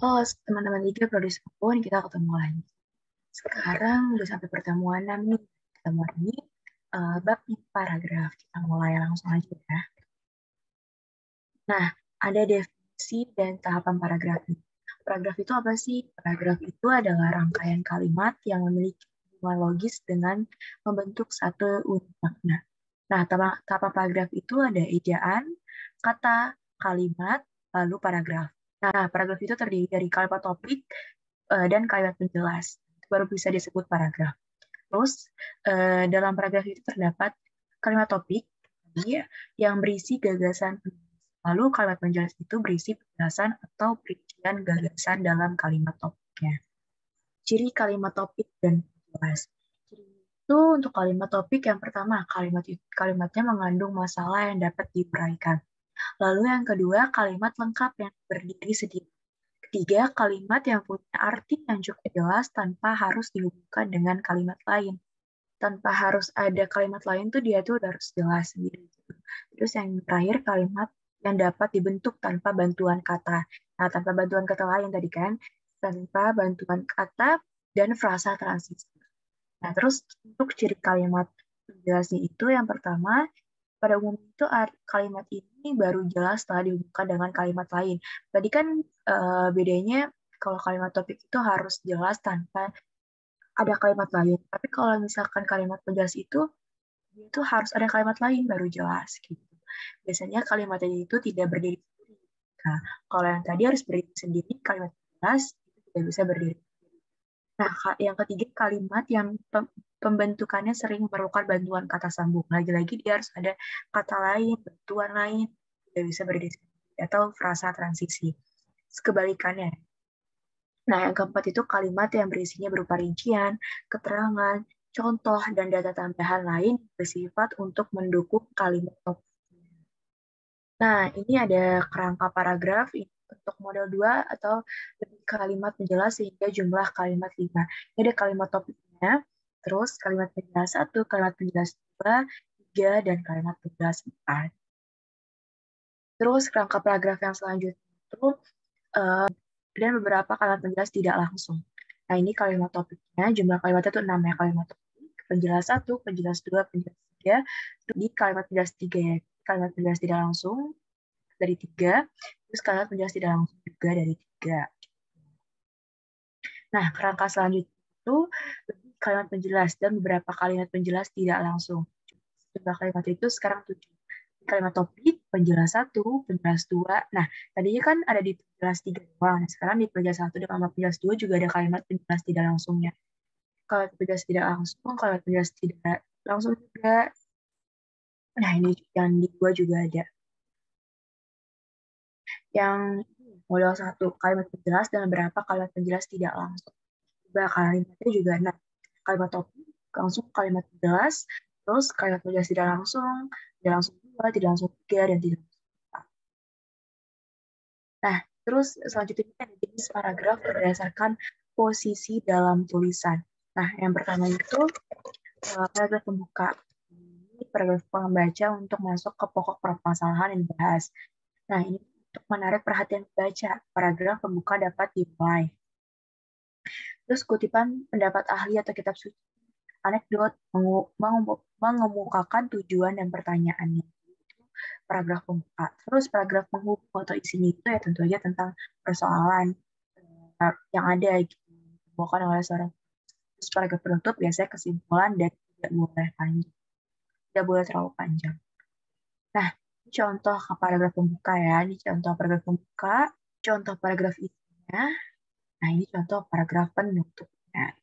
Oh, teman-teman Liga Prodi 10, kita ketemu lagi. Sekarang udah sampai pertemuan 6 nih. Pertemuan ini bab paragraf. Kita mulai langsung aja ya. Nah, ada definisi dan tahapan paragraf ini. Paragraf itu apa sih? Paragraf itu adalah rangkaian kalimat yang memiliki hubungan logis dengan membentuk satu unit makna. Nah, tahapan paragraf itu ada ejaan, kata, kalimat, lalu paragraf. Nah, paragraf itu terdiri dari kalimat topik dan kalimat penjelas. Baru bisa disebut paragraf. Terus, dalam paragraf itu terdapat kalimat topik yang berisi gagasan. Lalu kalimat penjelas itu berisi penjelasan atau perincian gagasan dalam kalimat topiknya. Ciri kalimat topik dan penjelas. Ciri itu untuk kalimat topik yang pertama, kalimatnya mengandung masalah yang dapat diuraikan. Lalu yang kedua, kalimat lengkap yang berdiri sendiri. Ketiga, kalimat yang punya arti yang cukup jelas tanpa harus dihubungkan dengan kalimat lain. Tanpa harus ada kalimat lain tuh dia tuh udah harus jelas sendiri. Terus yang terakhir, kalimat yang dapat dibentuk tanpa bantuan kata. Nah, tanpa bantuan kata lain tadi kan, tanpa bantuan kata dan frasa transisi. Nah, terus untuk ciri kalimat penjelasnya itu yang pertama, pada umumnya itu kalimat ini baru jelas setelah dihubungkan dengan kalimat lain. Tadi kan bedanya kalau kalimat topik itu harus jelas tanpa ada kalimat lain. Tapi kalau misalkan kalimat penjelas itu harus ada kalimat lain baru jelas gitu. Biasanya kalimat itu tidak berdiri sendiri. Nah, kalau yang tadi harus berdiri sendiri, kalimat penjelas itu tidak bisa berdiri. Nah, yang ketiga kalimat yang pembentukannya sering memerlukan bantuan kata sambung. Lagi-lagi dia harus ada kata lain, bantuan lain, tidak bisa berdiri sendiri, atau frasa transisi. Kebalikannya. Nah, yang keempat itu kalimat yang berisinya berupa rincian, keterangan, contoh, dan data tambahan lain bersifat untuk mendukung kalimat topik. Nah, ini ada kerangka paragraf untuk model 2 atau lebih kalimat penjelas sehingga jumlah kalimat 5. Ini ada kalimat topiknya, terus kalimat penjelas 1, kalimat penjelas 2, 3, dan kalimat penjelas 4. Terus kerangka paragraf yang selanjutnya itu dan beberapa kalimat penjelas tidak langsung. Nah, ini kalimat topiknya, jumlah kalimatnya itu 6 ya, kalimat topik, penjelas 1, penjelas 2, penjelas 3, di kalimat penjelas 3 ya, kalimat penjelas tidak langsung dari 3, terus kalimat penjelas tidak langsung juga dari 3. Nah, kerangka selanjutnya itu kalimat penjelas dan beberapa kalimat penjelas tidak langsung. Jumlah kalimat itu sekarang 7. Kalimat topik, penjelas 1, penjelas 2. Nah, tadinya kan ada di penjelas 3 doang. Nah, sekarang di penjelas 1 dan kalimat penjelas 2 juga ada kalimat penjelas tidak langsungnya. Kalimat penjelas tidak langsung, kalimat penjelas tidak langsung juga. Nah, ini yang di 2 juga ada. Yang model 1, kalimat penjelas dan beberapa kalimat penjelas tidak langsung. Juga kalimatnya juga, nah, kalimat topik, langsung kalimat penjelas, terus kalimat penjelas tidak langsung 2, tidak langsung 3, dan tidak langsung 4. Nah, terus selanjutnya ada jenis paragraf berdasarkan posisi dalam tulisan. Nah, yang pertama itu paragraf pembuka. Ini paragraf pembaca untuk masuk ke pokok permasalahan yang dibahas. Nah, ini untuk menarik perhatian pembaca. Paragraf pembuka dapat dimulai. Terus kutipan pendapat ahli atau kitab suci, anekdot, mengemukakan tujuan dan pertanyaannya. Paragraf pembuka. Terus paragraf penghubung atau isinya itu ya tentu aja tentang persoalan yang ada gitu, dibawakan oleh seorang. Terus paragraf penutup biasanya kesimpulan dan tidak boleh panjang, tidak boleh terlalu panjang. Nah, ini contoh paragraf pembuka ya. Ini contoh paragraf pembuka, contoh paragraf isinya. Nah, ini contoh paragraf penutupnya.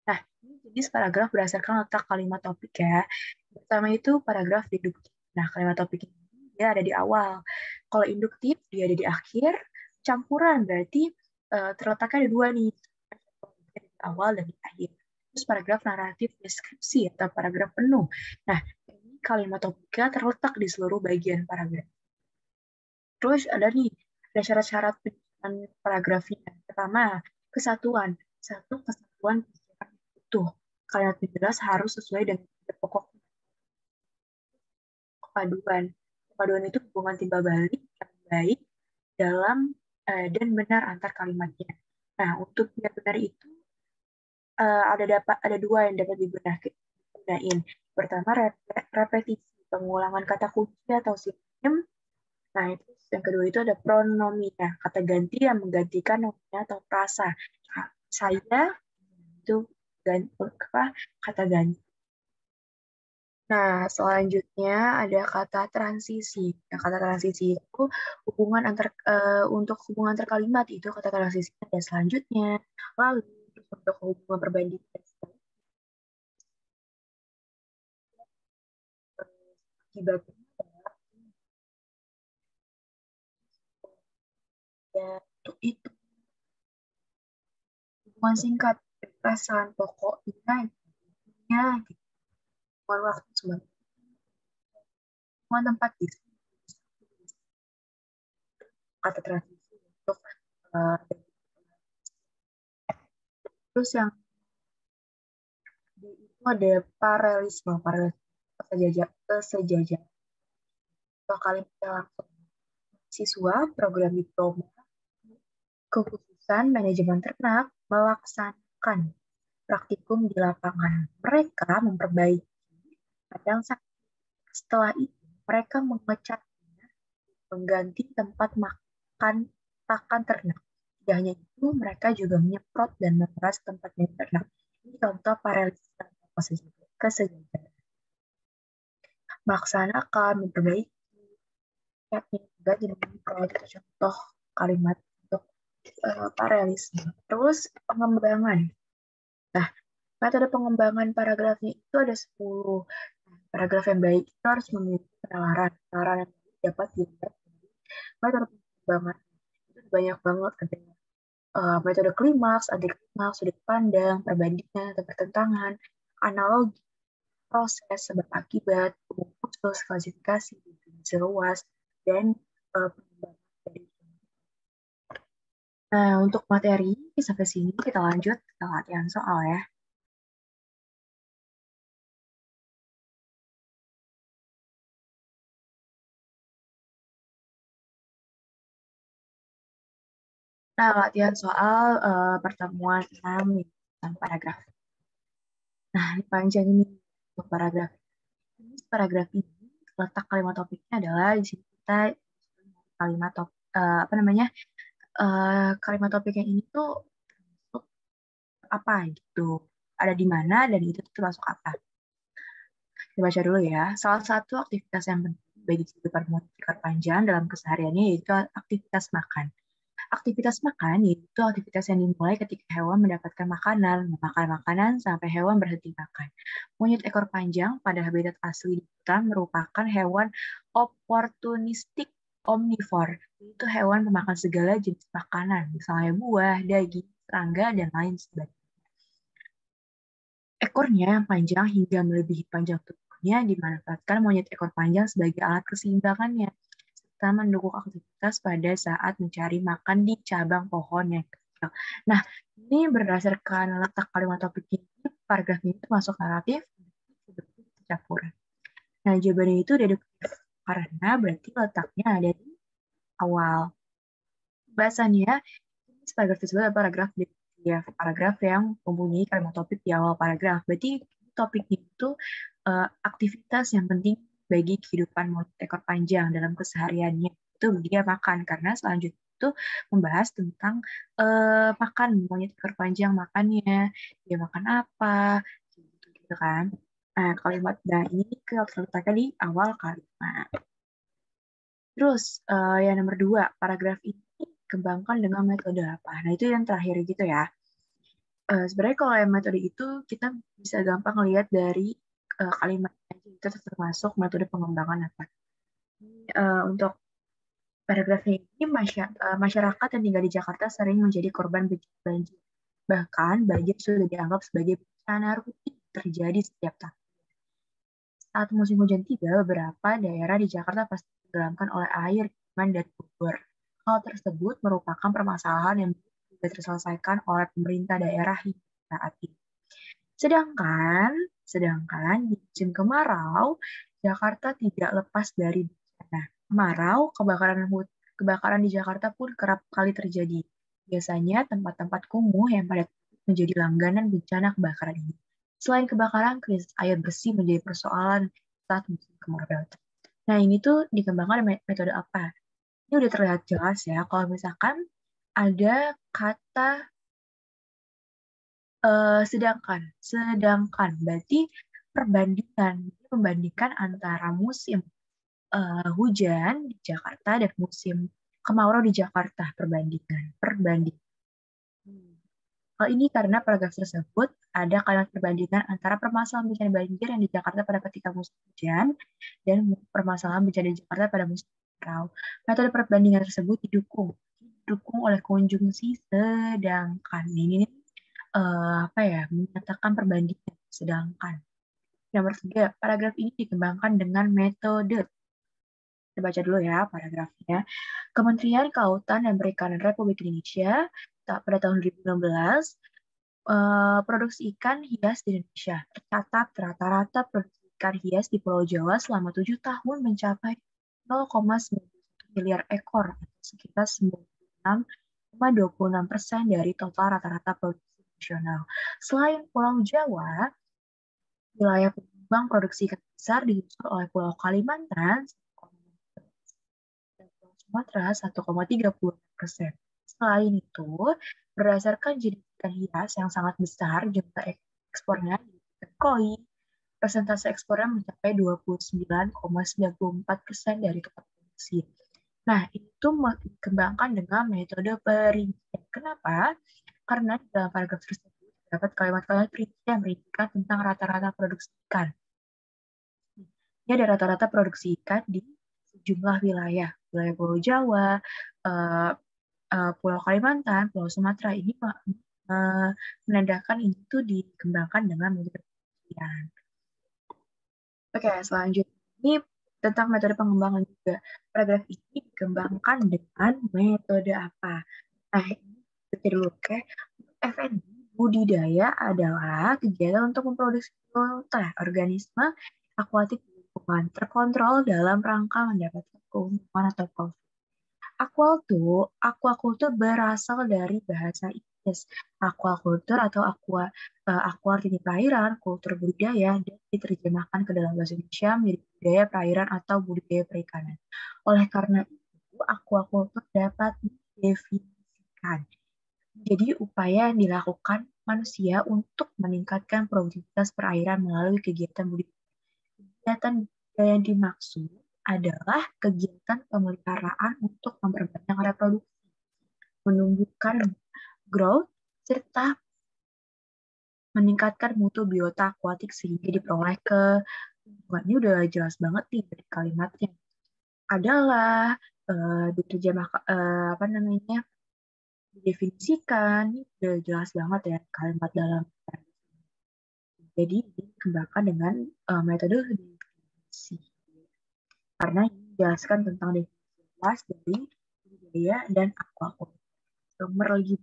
Nah, ini jenis paragraf berdasarkan letak kalimat topik ya. Pertama itu paragraf deduktif. Nah, kalimat topik ini dia ada di awal. Kalau induktif dia ada di akhir. Campuran berarti terletaknya ada dua nih, di awal dan di akhir. Terus paragraf naratif deskripsi atau paragraf penuh. Nah, ini kalimat topiknya terletak di seluruh bagian paragraf. Terus ada nih, ada syarat-syarat penyusunan paragrafnya. Pertama, kesatuan. Satu, kesatuan pikiran utuh. Kalimat penjelas harus sesuai dengan pokok. Kepaduan. Kepaduan itu hubungan timbal balik yang baik dalam dan benar antar kalimatnya. Nah, untuk benar-benar itu ada dua yang dapat digunain. Pertama, repetisi, pengulangan kata kunci atau sinonim. Nah, itu yang kedua itu ada pronomina, kata ganti yang menggantikan nomina atau frasa. Nah, saya itu kata ganti. Nah, selanjutnya ada kata transisi. Nah, kata transisi itu untuk hubungan antar kalimat itu kata transisi ada selanjutnya. Lalu untuk hubungan perbandingan akibatnya ya, untuk itu hubungan singkat perasaan pokoknya gitu. Hubungan waktu sebentar, hubungan tempat gitu. Kata transisi untuk uh, terus yang itu ada paralelisme kesejajar dua kali langsung siswa program diploma kekhususan manajemen ternak melaksanakan praktikum di lapangan. Mereka memperbaiki kandang sapi. Setelah itu, mereka mengecatnya mengganti tempat makan pakan ternak. Tidak hanya itu, mereka juga menyemprot dan memeras tempat ternak. Ini contoh paralelisme kesejajaran. Melaksanakan, memperbaiki, juga jadi contoh kalimat untuk paralelisme. Terus pengembangan. Nah, metode pengembangan paragrafnya itu ada 10. Paragraf yang baik itu harus memiliki penalaran. Penalaran yang dapat dilihat dari metode pengembangan. Itu banyak banget. Ada metode klimaks, antiklimaks, sudut pandang, perbandingan atau pertentangan, analogi, proses, sebab akibat, umum khusus, klasifikasi, definisi luas, dan pengembangan. Nah, untuk materi sampai sini kita lanjut ke latihan soal ya. Nah, latihan soal pertemuan 6 tentang paragraf. Nah, panjang ini untuk paragraf. Paragraf ini letak kalimat topiknya adalah di sini kita kalimat apa namanya? Kalimat topik yang ini tuh apa gitu. Ada di mana dan itu termasuk apa. Kita baca dulu ya. Salah satu aktivitas yang penting bagi kehidupan multiplikat panjang dalam kesehariannya yaitu aktivitas makan. Aktivitas makan yaitu aktivitas yang dimulai ketika hewan mendapatkan makanan, memakan makanan sampai hewan berhenti makan. Monyet ekor panjang pada habitat asli di hutan merupakan hewan oportunistik omnivor, yaitu hewan pemakan segala jenis makanan, misalnya buah, daging, serangga, dan lain sebagainya. Ekornya yang panjang hingga melebihi panjang tubuhnya dimanfaatkan monyet ekor panjang sebagai alat keseimbangannya serta mendukung aktivitas pada saat mencari makan di cabang pohon yang kecil. Nah, ini berdasarkan letak kalimat topik ini, paragraf ini termasuk naratif, campuran. Nah, jawabannya itu deduktif karena berarti letaknya ada di awal. Bahasannya, paragraf tersebut adalah paragraf yang mempunyai kalimat topik di awal paragraf. Berarti topik itu aktivitas yang penting bagi kehidupan monyet ekor panjang dalam kesehariannya. Itu dia makan, karena selanjutnya itu membahas tentang makan monyet ekor panjang, makannya, dia makan apa, gitu kan. Nah, kalimat nah ini kita letakkan di awal kalimat. Terus yang nomor 2, paragraf ini kembangkan dengan metode apa? Nah, itu yang terakhir gitu ya. Sebenarnya kalau yang metode itu kita bisa gampang lihat dari kalimat itu termasuk metode pengembangan apa. Untuk paragraf ini masyarakat yang tinggal di Jakarta sering menjadi korban banjir. Bahkan banjir sudah dianggap sebagai bencana rutin terjadi setiap tahun. Saat musim hujan tiba, beberapa daerah di Jakarta pasti tenggelamkan oleh air kiriman dari Bogor. Hal tersebut merupakan permasalahan yang tidak terselesaikan oleh pemerintah daerah hingga saat ini. Sedangkan di musim kemarau, Jakarta tidak lepas dari bencana. Kemarau, kebakaran hutan, Kebakaran di Jakarta pun kerap kali terjadi. Biasanya tempat-tempat kumuh yang padat menjadi langganan bencana kebakaran ini. Selain kebakaran, krisis air bersih menjadi persoalan saat musim kemarau datang. Nah, ini tuh dikembangkan metode apa? Ini udah terlihat jelas ya, kalau misalkan ada kata sedangkan berarti membandingkan antara musim hujan di Jakarta dan musim kemarau di Jakarta, perbandingan. Hal ini karena paragraf tersebut ada kalimat perbandingan antara permasalahan bencana banjir yang di Jakarta pada ketika musim hujan dan permasalahan bencana di Jakarta pada musim kemarau. Metode perbandingan tersebut didukung oleh konjungsi sedangkan. Ini apa ya, menyatakan perbandingan sedangkan. Nomor 3, paragraf ini dikembangkan dengan metode. Kita baca dulu ya paragrafnya. Kementerian Kelautan dan Perikanan Republik Indonesia pada tahun 2016, produksi ikan hias di Indonesia tercatat rata-rata produksi ikan hias di Pulau Jawa selama 7 tahun mencapai 0,91 miliar ekor atau sekitar 96,26% dari total rata-rata produksi nasional. Selain Pulau Jawa, wilayah penyumbang produksi ikan besar disusul oleh Pulau Kalimantan dan Pulau Sumatera 1,30%. Selain itu, berdasarkan jenis ikan hias yang sangat besar, jumlah ekspornya di ikan koi, persentase ekspornya mencapai 29,94% dari total produksi. Nah, itu dikembangkan dengan metode perincian. Kenapa? Karena di dalam paragraf tersebut terdapat kalimat-kalimat perincian yang merincikan tentang rata-rata produksi ikan. Ini ada rata-rata produksi ikan di sejumlah wilayah Pulau Jawa, Pulau Kalimantan, Pulau Sumatera. Ini menandakan itu dikembangkan dengan metode perincian. Oke, selanjutnya ini tentang metode pengembangan juga. Paragraf ini dikembangkan dengan metode apa? Nah, ini baca dulu, oke. FND, budidaya adalah kegiatan untuk memproduksi organisme akuatik di lingkungan terkontrol dalam rangka mendapatkan keuntungan atau profit. Aquaculture berasal dari bahasa Inggris. Aquaculture atau aqua artinya perairan, kultur budidaya, dan diterjemahkan ke dalam bahasa Indonesia menjadi budidaya perairan atau budidaya perikanan. Oleh karena itu, aquaculture dapat didefinisikan jadi upaya yang dilakukan manusia untuk meningkatkan produktivitas perairan melalui kegiatan budidaya. Kegiatan yang dimaksud adalah kegiatan pemeliharaan untuk memperbanyak reproduksi, menumbuhkan growth, serta meningkatkan mutu biota akuatik sehingga diperoleh ke lingkungan. Ini udah jelas banget nih dari kalimatnya. Adalah diterjemahkan apa namanya? Didefinisikan, udah jelas banget ya kalimat dalam. Jadi dikembangkan dengan metode definisi. Karena ini menjelaskan tentang definisi luas dari budidaya dan aquaculture. Nomor 5,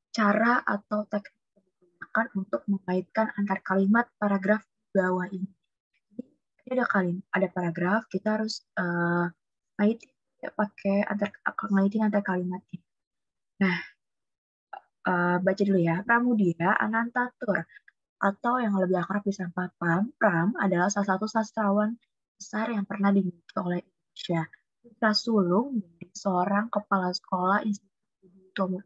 cara atau teknik yang digunakan untuk mengaitkan antar kalimat paragraf di bawah ini. Jadi ada paragraf, kita harus ngaitin antar kalimatnya. Nah, baca dulu ya. Pramudia Anantatur atau yang lebih akrab disapa Pram adalah salah satu sastrawan besar yang pernah dimiliki oleh Indonesia. Putra sulung dari seorang kepala sekolah Institut Utomo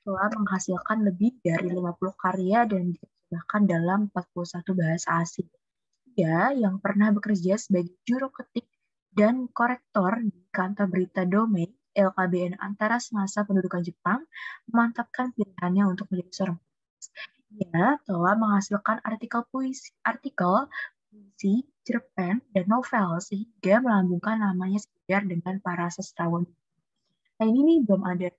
telah menghasilkan lebih dari 50 karya dan diterjemahkan dalam 41 bahasa asing. Dia yang pernah bekerja sebagai juru ketik dan korektor di kantor berita Domei LKBN antara semasa pendudukan Jepang, memantapkan pilihannya untuk menjadi seorang penulis. Ia telah menghasilkan artikel puisi, cerpen, dan novel sehingga melambungkan namanya sejajar dengan para sastrawan. Nah ini nih belum ada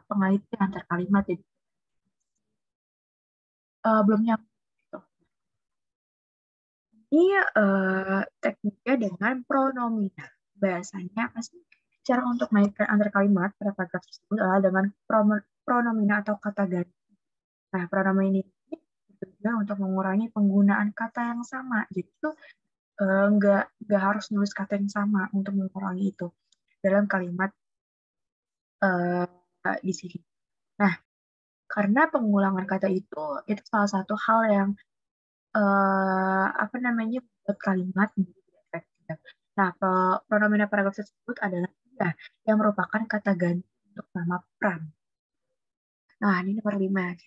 pengaitan antar kalimat, jadi belum nyampe. Ini tekniknya dengan pronomina. Bahasanya pasti cara untuk mengaitkan antar kalimat pada paragraf tersebut adalah dengan pronomina atau kata ganti. Nah, pronomina ini bertujuan untuk mengurangi penggunaan kata yang sama. Jadi itu nggak harus nulis kata yang sama untuk mengurangi itu. dalam kalimat di sini. Nah, karena pengulangan kata itu salah satu hal yang buat kalimat menjadi tidak efektif. Nah, pronomina paragraf tersebut adalah dia yang merupakan kata ganti untuk nama pram. Nah, ini nomor 5.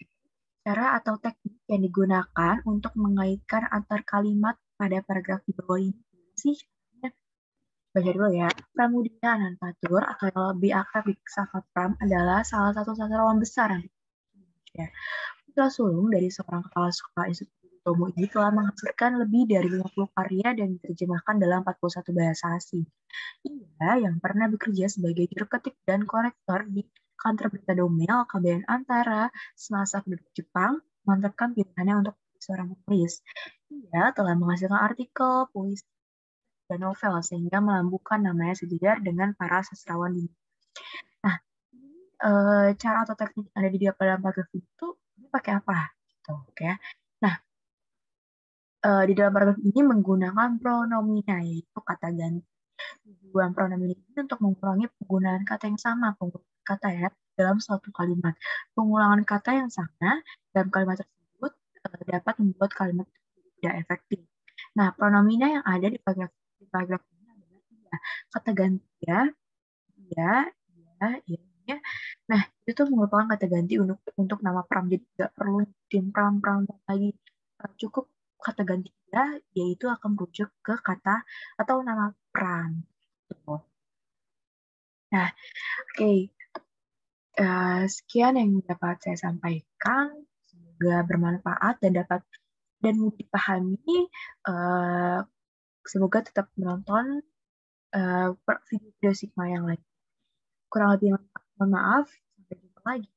Cara atau teknik yang digunakan untuk mengaitkan antar kalimat pada paragraf di bawah ini sih. Baca dulu ya. Pramudia Anantatur atau yang lebih akrab disapa Pram adalah salah satu sastrawan besar yang ya. Putra sulung dari seorang kepala sekolah Institut Tomo ini telah menghasilkan lebih dari 50 karya dan diterjemahkan dalam 41 bahasa asing. Ia yang pernah bekerja sebagai juru ketik dan korektor di kantor berita Domel, KBN Antara, semasa penduduk Jepang, memantapkan pilihannya untuk seorang penulis. Ia telah menghasilkan artikel, puisi, dan novel, sehingga melambungkan namanya sejajar dengan para sastrawan di. Nah, cara atau teknik yang ada di dalam paragraf itu ini pakai apa? Gitu, oke. Nah, di dalam paragraf ini menggunakan pronomina, yaitu kata ganti. Tujuan pronomen ini untuk mengurangi penggunaan kata yang sama, penggunaan kata ya dalam suatu kalimat. Pengulangan kata yang sama dalam kalimat tersebut dapat membuat kalimat tidak efektif. Nah, pronomina yang ada di paragraf ini adalah ya, kata ganti ya, ya. Nah, itu tuh merupakan kata ganti untuk nama pram. Jadi tidak perlu tim pram lagi. Cukup kata ganti ya, yaitu akan merujuk ke kata atau nama pram. Gitu. Nah, oke. Sekian yang dapat saya sampaikan. Semoga bermanfaat dan mudah dipahami. Semoga tetap menonton video-video Sigma yang lain. Kurang lebih mohon maaf. Sampai jumpa lagi.